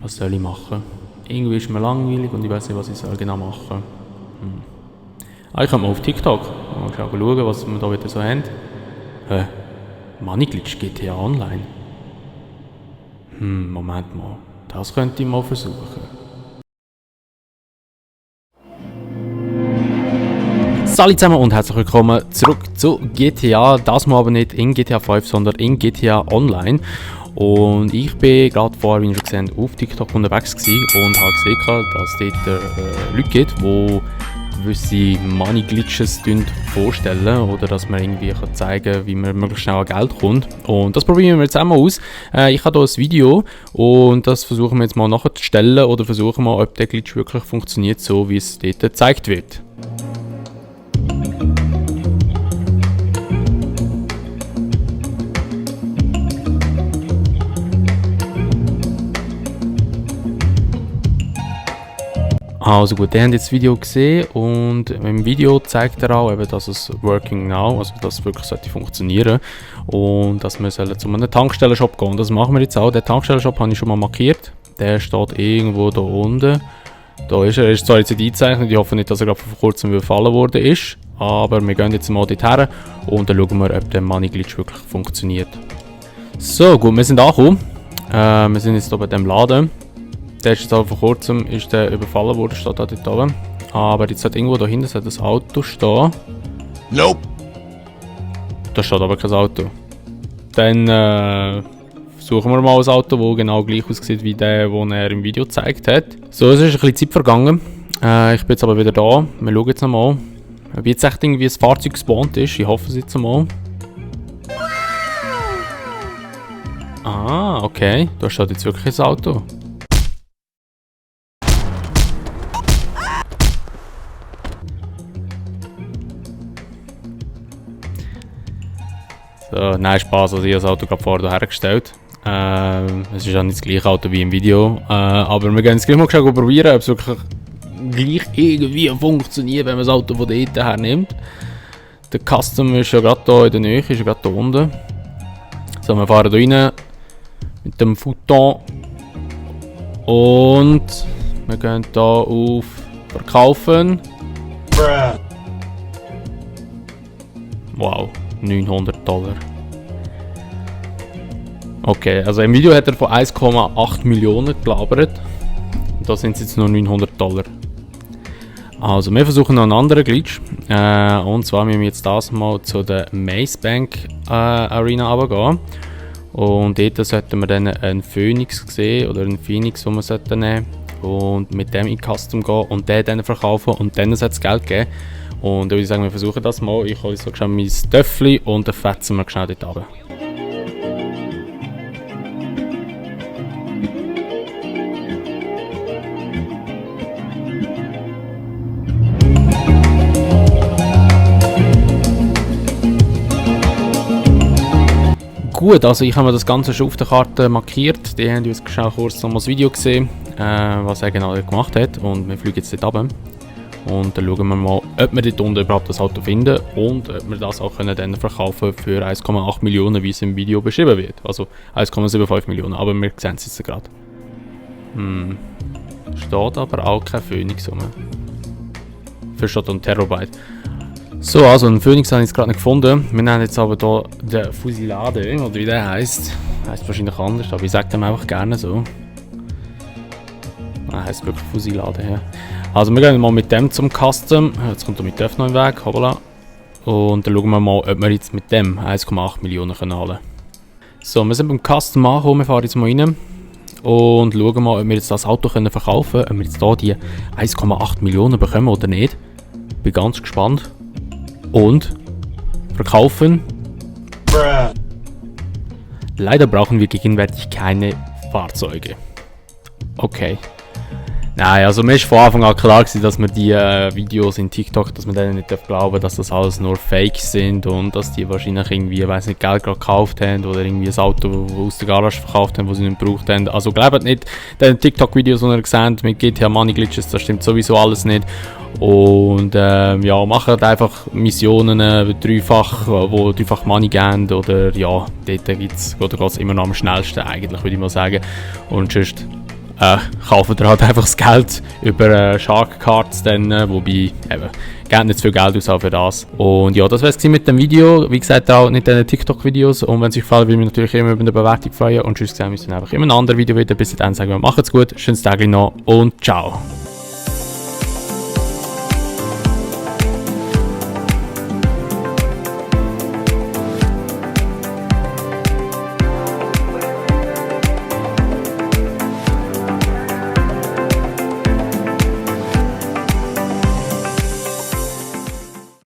Was soll ich machen? Irgendwie ist mir langweilig und ich weiß nicht, was ich soll genau machen. Ich kann mal auf TikTok mal schauen, was wir da wieder so haben. Moneyglitch GTA Online. Moment mal. Das könnte ich mal versuchen. Salut zusammen und herzlich willkommen zurück zu GTA. Das mal aber nicht in GTA 5, sondern in GTA Online. Und ich bin gerade vorher, wie ihr schon gesehen habt, auf TikTok unterwegs gewesen und habe gesehen, dass es dort Leute gibt, die gewisse Money Glitches vorstellen oder dass man irgendwie zeigen kann, wie man möglichst schnell an Geld kommt. Und das probieren wir jetzt einmal aus. Ich habe hier ein Video und das versuchen wir jetzt mal nachzustellen oder versuchen mal, ob der Glitch wirklich funktioniert, so wie es dort gezeigt wird. Also gut, ihr habt jetzt das Video gesehen und im Video zeigt er auch, eben, dass es working now, also dass es wirklich sollte funktionieren und dass wir zu einem Tankstellenshop gehen. Und das machen wir jetzt auch. Den Tankstellenshop habe ich schon mal markiert. Der steht irgendwo da unten. Da ist er. Er ist zwar jetzt nicht eingezeichnet, ich hoffe nicht, dass er gerade vor kurzem überfallen worden ist. Aber wir gehen jetzt mal dorthin und dann schauen wir, ob der Money Glitch wirklich funktioniert. So, gut, wir sind angekommen. Wir sind jetzt hier bei dem Laden. Der ist jetzt auch vor kurzem überfallen worden, steht da dort oben. Aber jetzt hat irgendwo da hinten ein Auto stehen. Nope. Da steht aber kein Auto. Dann suchen wir mal ein Auto, das genau gleich aussieht wie der, den er im Video gezeigt hat. So, es ist ein bisschen Zeit vergangen. Ich bin jetzt aber wieder da. Wir schauen jetzt nochmal, ob jetzt echt irgendwie ein Fahrzeug gespawnt ist. Ich hoffe es jetzt mal. Ah, okay. Da steht jetzt wirklich ein Auto. So, nein, Spaß, also ich habe das Auto gerade vorher hergestellt. Es ist ja nicht das gleiche Auto wie im Video. Aber wir gehen jetzt gleich mal probieren, ob es wirklich gleich irgendwie funktioniert, wenn man das Auto von dort her nimmt. Der Custom ist ja gerade hier in der Nähe, ist ja gerade hier unten. So, wir fahren hier rein mit dem Futon. Und wir gehen hier auf Verkaufen. Wow. $900. Okay, also im Video hat er von 1,8 Millionen gelabert. Da sind es jetzt nur $900. Also wir versuchen noch einen anderen Glitch. Und zwar müssen wir jetzt das mal zu der Maze Bank Arena runtergehen. Und dort sollten wir dann einen Phoenix sehen oder einen Phoenix, den wir nehmen sollten. Und mit dem in Custom gehen und den dann verkaufen und dann sollte es Geld geben. Und dann würde ich sagen, wir versuchen das mal. Ich hole so schnell mein Töffel und dann fetzen wir schnell dort runter. Gut, also ich habe mir das Ganze schon auf der Karte markiert. Die haben uns schon kurz noch mal das Video gesehen, was er genau gemacht hat. Und wir fliegen jetzt dort runter. Und dann schauen wir mal, ob wir dort unten überhaupt das Auto finden und ob wir das auch dann verkaufen für 1,8 Millionen, wie es im Video beschrieben wird. Also 1,75 Millionen, aber wir sehen es jetzt gerade. Steht aber auch kein Phoenix rum. Für statt ein Terabyte. So, also einen Phoenix habe ich jetzt gerade nicht gefunden. Wir nennen jetzt aber hier den Fusilade, oder wie der heisst. Heisst wahrscheinlich anders, aber ich sage dem einfach gerne so. Er heisst wirklich Fusilade, ja. Also wir gehen mal mit dem zum Custom. Jetzt kommt er mit Def noch im Weg, hoppala. Und dann schauen wir mal, ob wir jetzt mit dem 1,8 Millionen holen können. So, wir sind beim Custom angekommen, wir fahren jetzt mal rein. Und schauen mal, ob wir jetzt das Auto verkaufen können, ob wir jetzt hier die 1,8 Millionen bekommen oder nicht. Bin ganz gespannt. Und verkaufen. Leider brauchen wir gegenwärtig keine Fahrzeuge. Okay. Nein, also mir ist von Anfang an klar gewesen, dass man die Videos in TikTok, dass man denen nicht glauben darf, dass das alles nur Fake sind und dass die wahrscheinlich irgendwie, weiß nicht, Geld gerade gekauft haben oder irgendwie ein Auto aus der Garage verkauft haben, das sie nicht gebraucht haben. Also glaubt nicht den TikTok-Videos, die ihr gesehen mit GTA Money Glitches, das stimmt sowieso alles nicht. Und ja, macht einfach Missionen dreifach, wo dreifach Money geben oder ja, dort geht es immer noch am schnellsten eigentlich, würde ich mal sagen. Und sonst kaufen ihr halt einfach das Geld über Shark Cards dann, wobei eben, gebt nicht zu viel Geld aus für das. Und ja, das wär's mit dem Video. Wie gesagt, auch nicht den TikTok-Videos. Und wenn es euch gefallen, würde ich mich natürlich immer über eine Bewertung freuen. Und tschüss, wir sehen uns dann einfach in einem anderen Video wieder. Bis dahin sagen wir, macht's gut, schönes Tag noch und ciao.